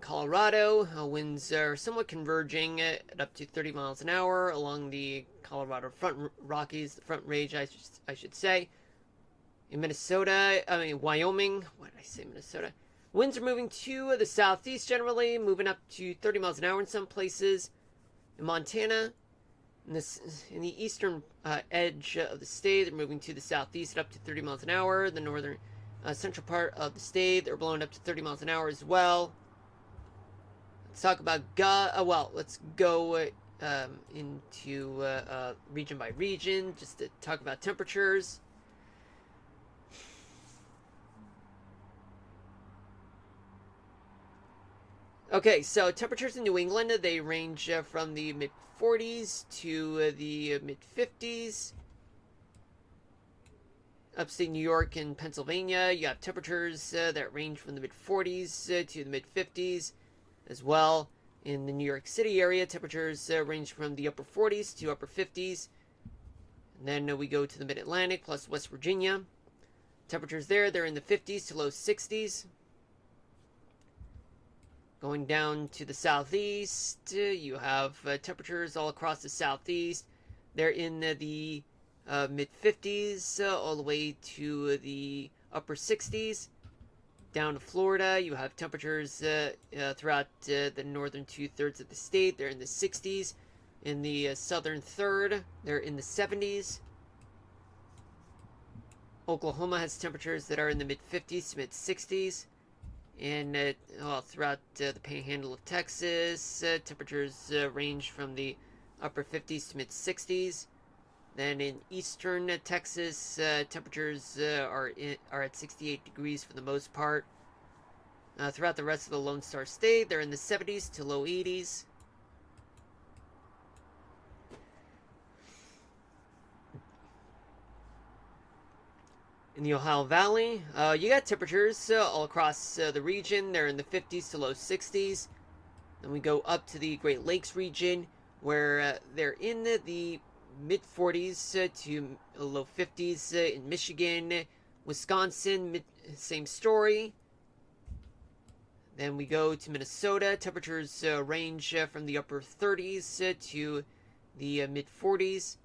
Colorado. Winds are somewhat converging at up to 30 miles an hour along the Colorado front Rockies, the front range, I should say. In Wyoming. Why did I say Minnesota? Winds are moving to the southeast generally, moving up to 30 miles an hour in some places. In Montana, in the eastern edge of the state, they're moving to the southeast at up to 30 miles an hour. The northern central part of the state, they're blowing up to 30 miles an hour as well. Let's talk about let's go into region by region just to talk about temperatures. Okay, so temperatures in New England, they range from the mid 40s to the mid 50s. Upstate New York and Pennsylvania, you have temperatures that range from the mid 40s to the mid 50s as well. In the New York City area, temperatures range from the upper 40s to upper 50s. And then we go to the mid Atlantic plus West Virginia. Temperatures there, they're in the 50s to low 60s. Going down to the southeast, you have temperatures all across the southeast. They're in the mid 50s all the way to the upper 60s. Down to Florida, you have temperatures throughout the northern 2/3 of the state. They're in the 60s. In the southern third, they're in the 70s. Oklahoma has temperatures that are in the mid 50s to mid 60s. And throughout the panhandle of Texas, temperatures range from the upper 50s to mid 60s. Then in eastern Texas, temperatures are at 68 degrees for the most part. Throughout the rest of the Lone Star State, they're in the 70s to low 80s. In the Ohio Valley, you got temperatures all across the region. They're in the 50s to low 60s. Then we go up to the Great Lakes region, where they're in the mid 40s to low 50s in Michigan. Wisconsin, same story. Then we go to Minnesota. Temperatures range from the upper 30s to the mid 40s.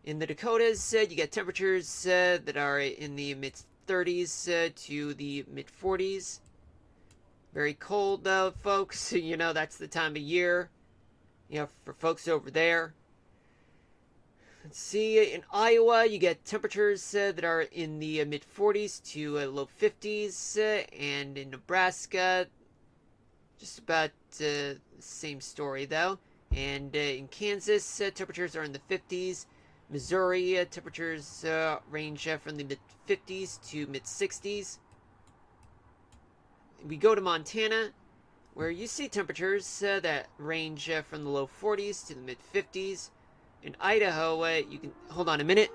In the Dakotas, you get temperatures that are in the mid 30s to the mid 40s. Very cold, folks. You know, that's the time of year, for folks over there. Let's see, in Iowa, you get temperatures that are in the mid 40s to low 50s. And in Nebraska, just about the same story, though. And in Kansas, temperatures are in the 50s. Missouri, temperatures range from the mid 50s to mid 60s. We go to Montana, where you see temperatures that range from the low 40s to the mid 50s. In Idaho, you can hold on a minute.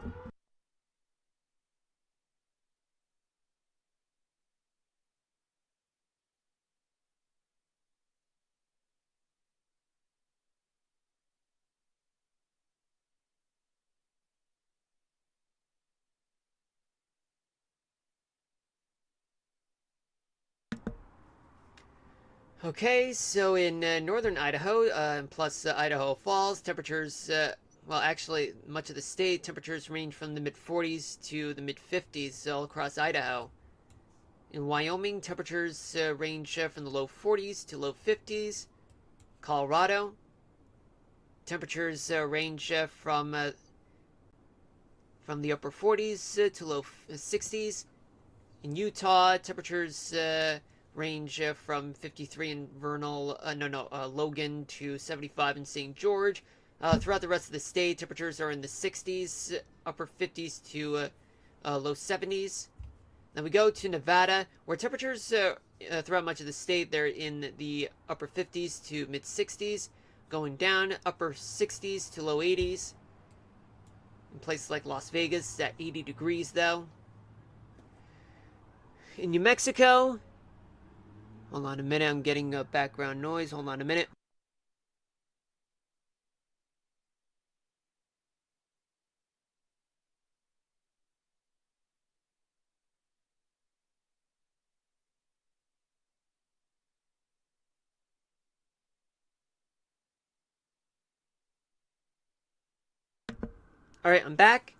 Okay, so in northern Idaho, plus Idaho Falls, temperatures, actually, much of the state, temperatures range from the mid 40s to the mid 50s all across Idaho. In Wyoming, temperatures range from the low 40s to low 50s. Colorado, temperatures range from the upper 40s to low 60s. In Utah, temperatures range from 53 in Logan to 75 in St. George. Throughout the rest of the state, temperatures are in the 60s, upper 50s to low 70s. Then we go to Nevada, where temperatures throughout much of the state, they're in the upper 50s to mid 60s, going down upper 60s to low 80s. In places like Las Vegas, at 80 degrees though. In New Mexico, hold on a minute, I'm getting background noise. Hold on a minute. Alright, I'm back.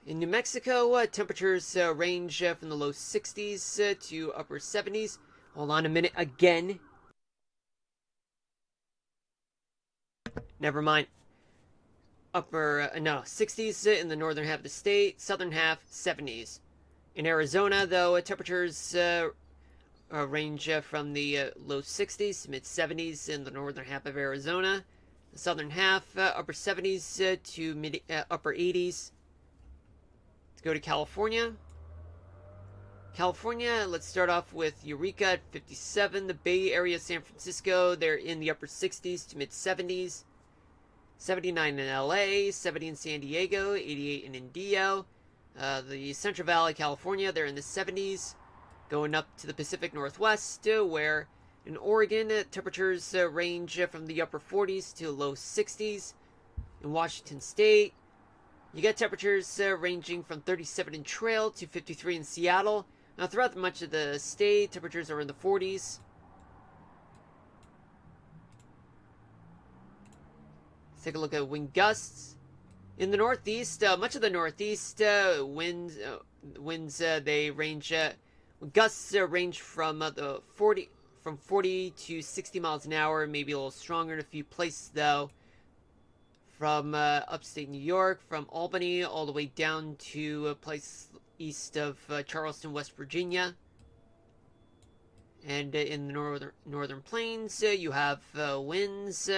In New Mexico, temperatures range from the low 60s to upper 70s. Hold on a minute again. Never mind. No, 60s in the northern half of the state, southern half, 70s. In Arizona, though, temperatures range from the low 60s to mid 70s in the northern half of Arizona. The southern half, upper 70s to mid upper 80s. Let's go to California. California, let's start off with Eureka at 57. The Bay Area, San Francisco, they're in the upper 60s to mid 70s. 79 in LA, 70 in San Diego, 88 in Indio. The Central Valley, California, they're in the 70s. Going up to the Pacific Northwest, where in Oregon, temperatures range from the upper 40s to low 60s. In Washington State, you get temperatures ranging from 37 in Trail to 53 in Seattle. Now, throughout much of the state, temperatures are in the 40s. Let's take a look at wind gusts. In the Northeast, much of the Northeast, winds they range. Gusts range from 40 to 60 miles an hour, maybe a little stronger in a few places though. From upstate New York, from Albany all the way down to a place east of Charleston, West Virginia. And in the northern plains, you have winds,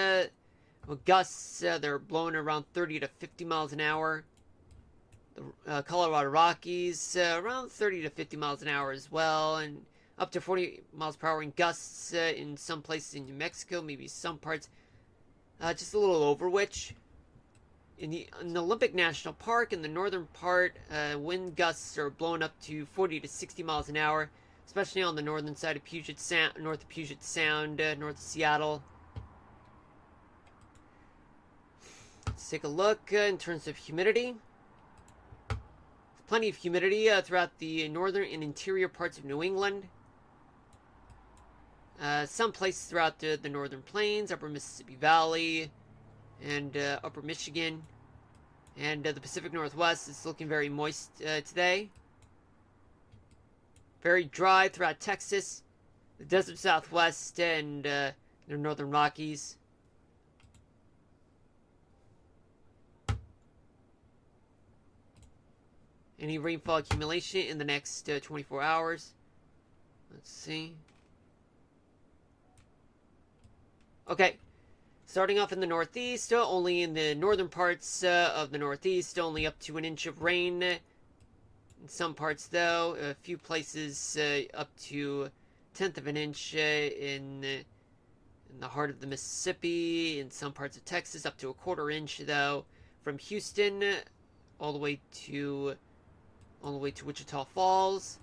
gusts, they're blowing around 30 to 50 miles an hour. The Colorado Rockies, around 30 to 50 miles an hour as well, and up to 40 miles per hour in gusts in some places in New Mexico, maybe some parts just a little over which. In the Olympic National Park, in the northern part, wind gusts are blowing up to 40 to 60 miles an hour, especially on the northern side of Puget Sound, north of Puget Sound, north of Seattle. Let's take a look in terms of humidity. Plenty of humidity throughout the northern and interior parts of New England. Some places throughout the northern plains, upper Mississippi Valley, and upper Michigan. And the Pacific Northwest is looking very moist today. Very dry throughout Texas, the desert Southwest, and the northern Rockies. Any rainfall accumulation in the next 24 hours. Let's see. Okay. Starting off in the Northeast, only in the northern parts of the Northeast, only up to an inch of rain. In some parts, though, a few places up to a tenth of an inch in the heart of the Mississippi. In some parts of Texas, up to a quarter inch, though. From Houston all the way to Wichita Falls.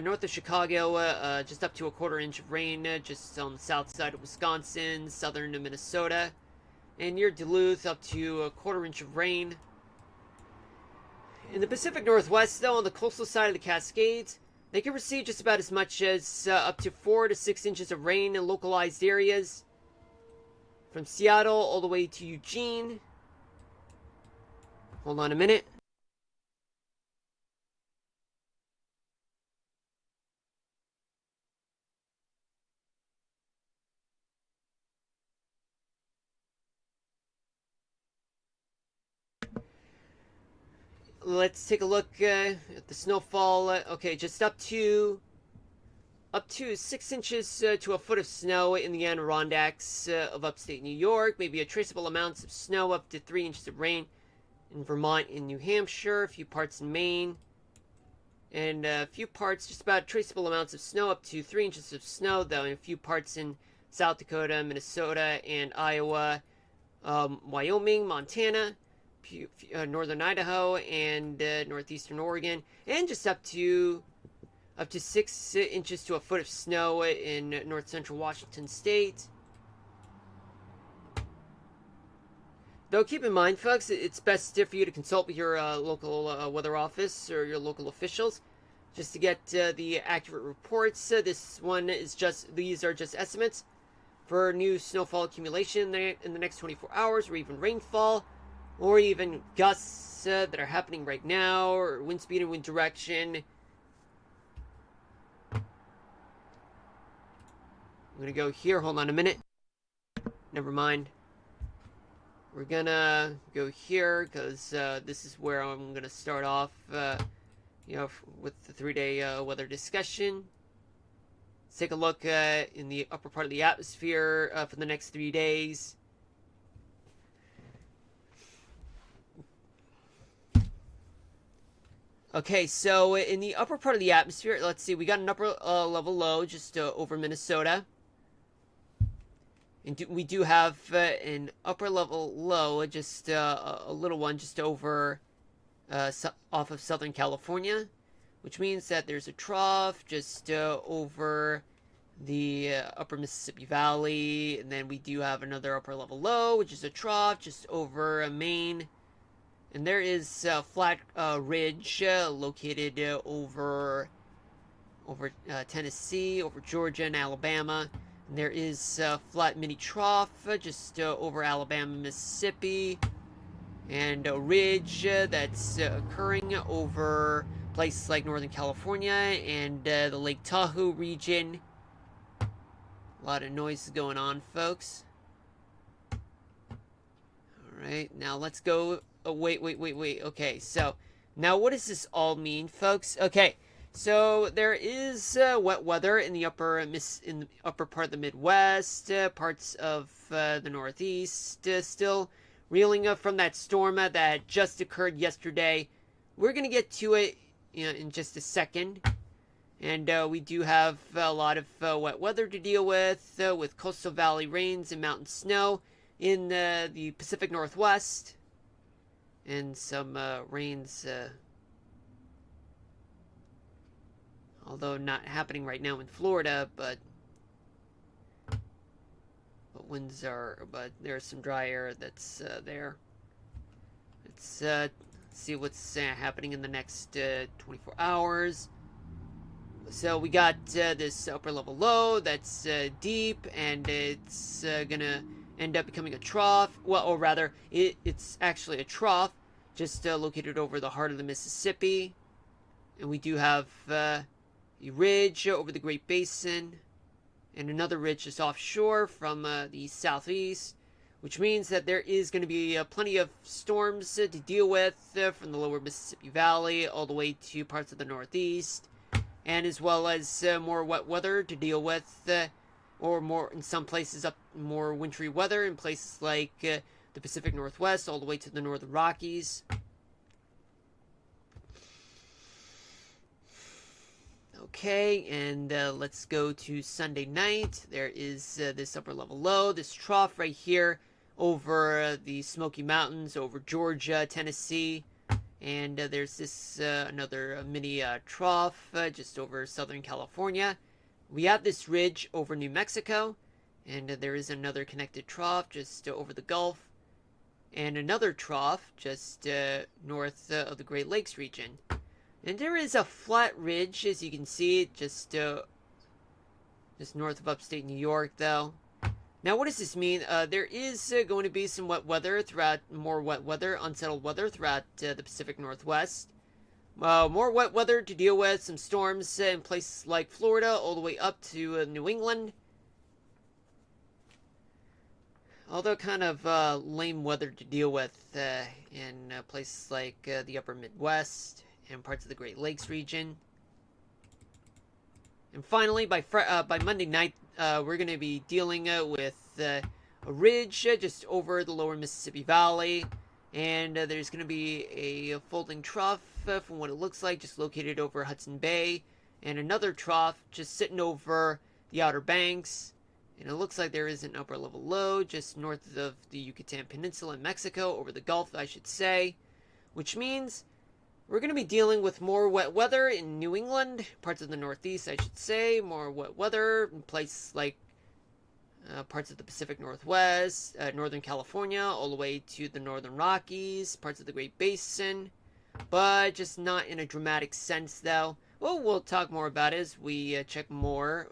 North of Chicago, just up to a quarter inch of rain, just on the south side of Wisconsin, southern Minnesota. And near Duluth, up to a quarter inch of rain. In the Pacific Northwest, though, on the coastal side of the Cascades, they can receive just about as much as up to 4 to 6 inches of rain in localized areas. From Seattle all the way to Eugene. Hold on a minute. Let's take a look at the snowfall. Okay, just up to 6 inches to a foot of snow in the Adirondacks of upstate New York. Maybe a traceable amounts of snow, up to 3 inches of rain in Vermont and New Hampshire. A few parts in Maine. And a few parts, just about traceable amounts of snow, up to 3 inches of snow, though, in a few parts in South Dakota, Minnesota, and Iowa, Wyoming, Montana, northern Idaho, and northeastern Oregon, and just up to 6 inches to a foot of snow in north central Washington State. Though keep in mind, folks, it's best for you to consult with your local weather office or your local officials just to get the accurate reports. These are just estimates for new snowfall accumulation in the next 24 hours or even rainfall. or even gusts that are happening right now, or wind speed and wind direction. I'm gonna go here. Hold on a minute. Never mind. We're gonna go here because this is where I'm gonna start off. With the 3-day weather discussion. Let's take a look in the upper part of the atmosphere for the next 3 days. Okay, so in the upper part of the atmosphere, let's see, we got an upper level low just over Minnesota. And we do have an upper level low, just a little one, just over off of Southern California, which means that there's a trough just over the upper Mississippi Valley, and then we do have another upper level low, which is a trough just over Maine. And there is a flat ridge located over Tennessee, over Georgia and Alabama. And there is a flat mini trough just over Alabama, Mississippi, and a ridge that's occurring over places like Northern California and the Lake Tahoe region. A lot of noise going on, folks. Alright, now let's go. Oh, wait. Okay, so now what does this all mean, folks? Okay, so there is wet weather in the upper part of the Midwest, parts of the Northeast, still reeling up from that storm that just occurred yesterday. We're gonna get to it in just a second. And we do have a lot of wet weather to deal with coastal valley rains and mountain snow in the Pacific Northwest. And some rains, although not happening right now in Florida, but there's some dry air that's there. Let's see what's happening in the next 24 hours. So we got this upper level low that's deep, and it's gonna end up becoming a trough. Well, or rather, it's actually a trough just located over the heart of the Mississippi. And we do have a ridge over the Great Basin, and another ridge just offshore from the southeast, which means that there is going to be plenty of storms to deal with from the lower Mississippi Valley all the way to parts of the Northeast, and as well as more wet weather to deal with, or more in some places more wintry weather in places like the Pacific Northwest all the way to the Northern Rockies. Okay, and let's go to Sunday night. There is this upper level low, this trough right here over the Smoky Mountains, over Georgia, Tennessee. And there's this another mini trough just over Southern California. We have this ridge over New Mexico, and there is another connected trough just over the Gulf, and another trough just north of the Great Lakes region. And there is a flat ridge, as you can see, just north of upstate New York, though. Now, what does this mean? There is going to be some wet weather more wet weather, unsettled weather throughout the Pacific Northwest. More wet weather to deal with, some storms in places like Florida, all the way up to New England. Although kind of lame weather to deal with in places like the upper Midwest and parts of the Great Lakes region. And finally, by Monday night, we're going to be dealing with a ridge just over the lower Mississippi Valley. And there's going to be a folding trough from what it looks like, just located over Hudson Bay. And another trough just sitting over the Outer Banks. And it looks like there is an upper level low just north of the Yucatan Peninsula in Mexico, over the Gulf, I should say. Which means we're going to be dealing with more wet weather in New England, parts of the Northeast, I should say. More wet weather in places like parts of the Pacific Northwest, Northern California, all the way to the Northern Rockies, parts of the Great Basin. But just not in a dramatic sense, though. Well, we'll talk more about it as we check more